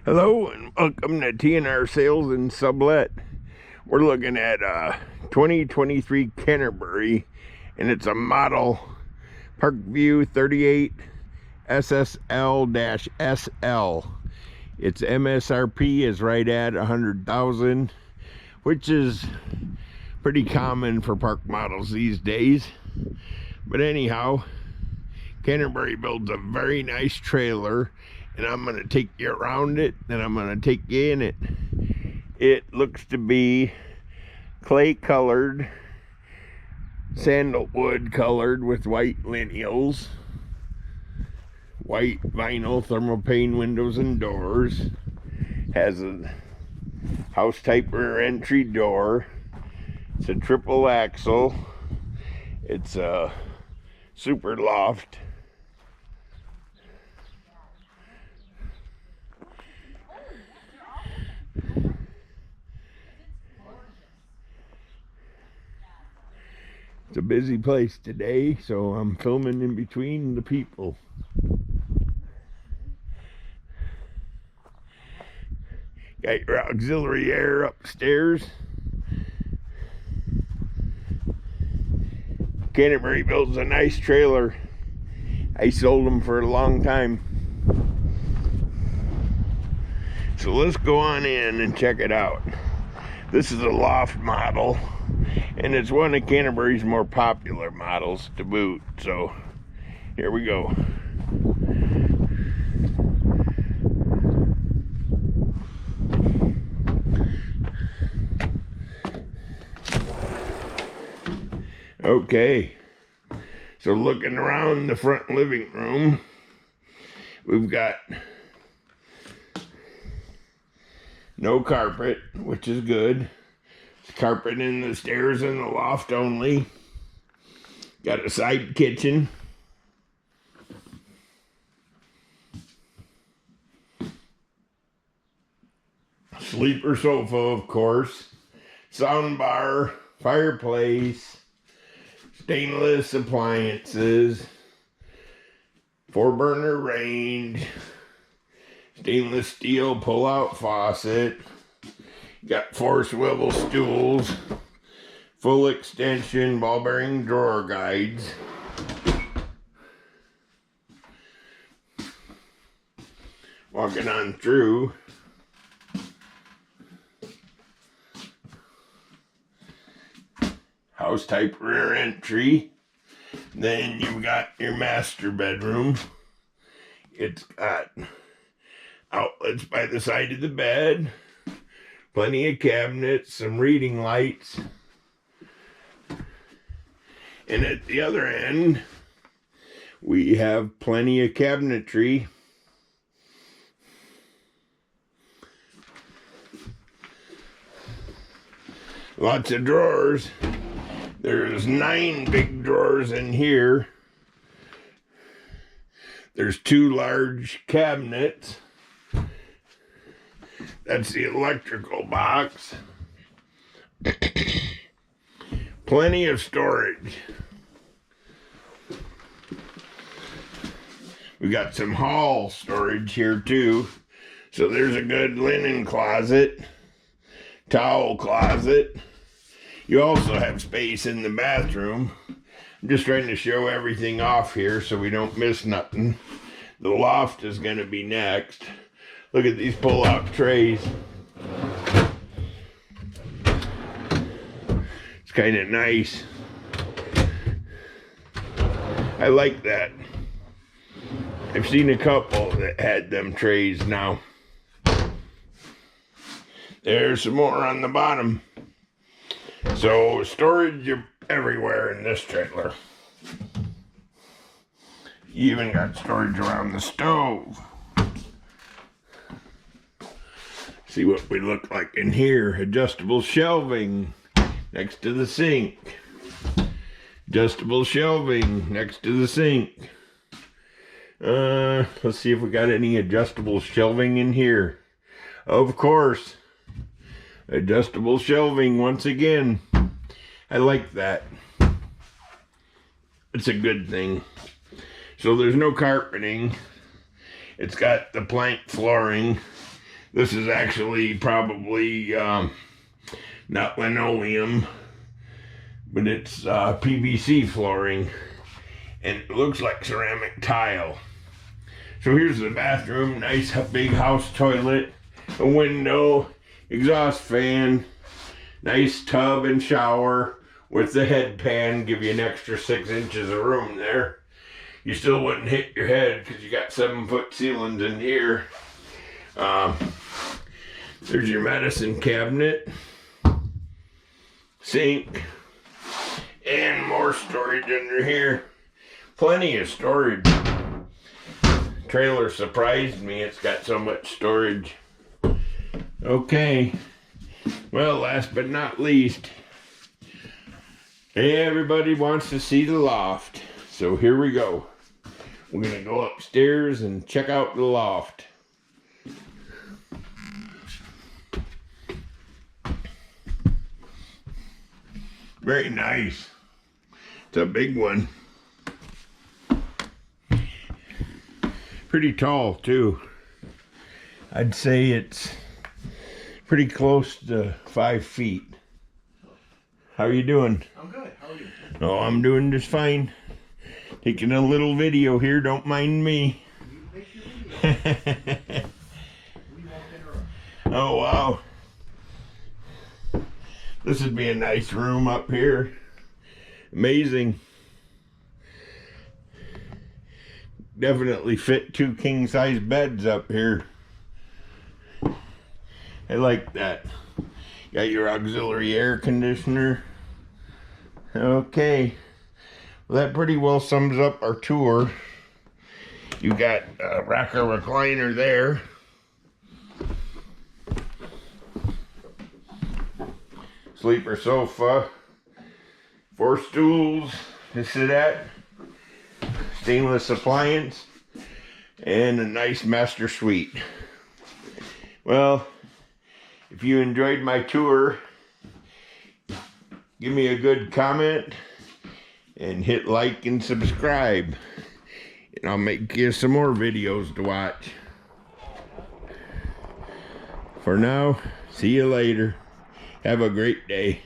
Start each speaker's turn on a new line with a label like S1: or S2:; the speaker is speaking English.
S1: Hello and welcome to TNR Sales and Sublet. We're looking at 2023 Canterbury, and it's a model Parkview 38 SSL-SL. Its MSRP is right at $100,000, which is pretty common for park models these days. But anyhow, Canterbury builds a very nice trailer, and I'm going to take you around it, and I'm going to take you in it. It looks to be clay colored, sandalwood colored with white lineals, white vinyl thermopane windows and doors, has a house type rear entry door. It's a triple axle. It's a super loft. It's a busy place today, so I'm filming in between the people. Got your auxiliary air upstairs. Canterbury builds a nice trailer. I sold them for a long time. So let's go on in and check it out. This is a loft model, and it's one of Canterbury's more popular models to boot. So here we go. Okay, so looking around the front living room, we've got no carpet, which is good. Carpet in the stairs and the loft only. Got a side kitchen. Sleeper sofa, of course. Sound bar, fireplace, stainless appliances, 4-burner range, stainless steel pull-out faucet. Got 4 swivel stools, full extension ball bearing drawer guides. Walking on through, house type rear entry. Then you've got your master bedroom. It's got outlets by the side of the bed, plenty of cabinets, some reading lights. And at the other end, we have plenty of cabinetry. Lots of drawers. There's 9 big drawers in here. There's 2 large cabinets. That's the electrical box. Plenty of storage. We got some hall storage here too. So there's a good linen closet, towel closet. You also have space in the bathroom. I'm just trying to show everything off here so we don't miss nothing. The loft is going to be next. Look at these pull-out trays. It's kind of nice. I like that. I've seen a couple that had them trays now. There's some more on the bottom. So storage everywhere in this trailer. You even got storage around the stove. See what we look like in here. Adjustable shelving next to the sink. Adjustable shelving next to the sink. Let's see if we got any adjustable shelving in here. Of course. Adjustable shelving once again. I like that. It's a good thing. So there's no carpeting. It's got the plank flooring. This is actually probably not linoleum, but it's PVC flooring, and it looks like ceramic tile. So here's the bathroom, nice big house toilet, a window, exhaust fan, nice tub and shower with the head pan, give you an extra 6 inches of room there. You still wouldn't hit your head because you got 7-foot ceilings in here. There's your medicine cabinet, sink, and more storage under here. Plenty of storage. Trailer surprised me, it's got so much storage. Okay, well, last but not least, everybody wants to see the loft. So here we go. We're gonna go upstairs and check out the loft. Very nice. It's a big one. Pretty tall too. I'd say it's pretty close to 5 feet. How are you doing?
S2: I'm good. How are you?
S1: Oh, I'm doing just fine. Taking a little video here, don't mind me.
S2: You make your video.
S1: Oh, wow. This would be a nice room up here. Amazing. Definitely fit 2 king-size beds up here. I like that. Got your auxiliary air conditioner. Okay. Well, that pretty well sums up our tour. You got a rocker recliner there. Sleeper sofa. 4 stools to sit at. Stainless appliance. And a nice master suite. Well, if you enjoyed my tour, give me a good comment and hit like and subscribe. And I'll make you some more videos to watch. For now, see you later. Have a great day.